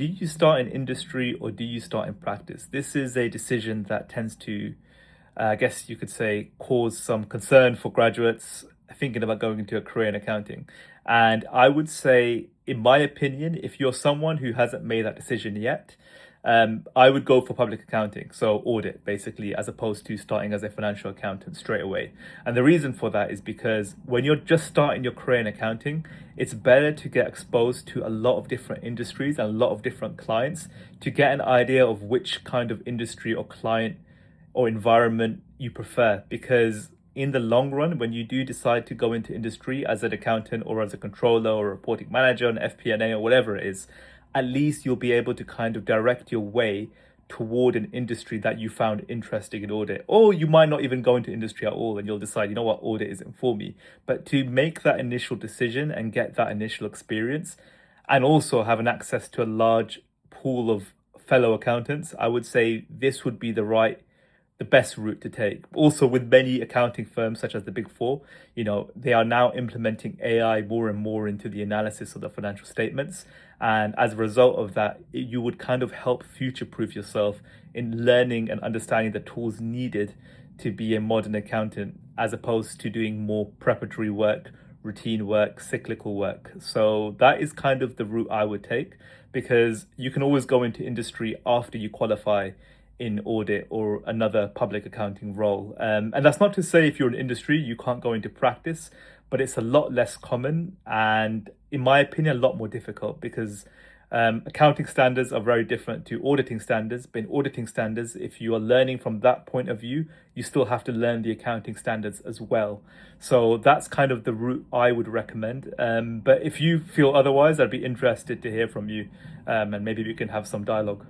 do you start in industry or do you start in practice? This is a decision that tends to, I guess you could say, cause some concern for graduates thinking about going into a career in accounting. And I would say, in my opinion, if you're someone who hasn't made that decision yet, I would go for public accounting, so audit basically, as opposed to starting as a financial accountant straight away. And the reason for that is because when you're just starting your career in accounting, it's better to get exposed to a lot of different industries and a lot of different clients to get an idea of which kind of industry or client or environment you prefer. Because in the long run, when you do decide to go into industry as an accountant or as a controller or reporting manager, an FP&A or whatever it is, at least you'll be able to kind of direct your way toward an industry that you found interesting in audit. Or you might not even go into industry at all and you'll decide, you know what, audit isn't for me. But to make that initial decision and get that initial experience and also have an access to a large pool of fellow accountants, I would say this would be the best route to take. Also, with many accounting firms such as the Big Four, they are now implementing AI more and more into the analysis of the financial statements. And as a result of that, you would kind of help future-proof yourself in learning and understanding the tools needed to be a modern accountant, as opposed to doing more preparatory work, routine work, cyclical work. So that is kind of the route I would take, because you can always go into industry after you qualify in audit or another public accounting role. And that's not to say if you're in industry, you can't go into practice, but it's a lot less common and, in my opinion, a lot more difficult because accounting standards are very different to auditing standards. But in auditing standards, if you are learning from that point of view, you still have to learn the accounting standards as well. So that's kind of the route I would recommend. But if you feel otherwise, I'd be interested to hear from you, and maybe we can have some dialogue.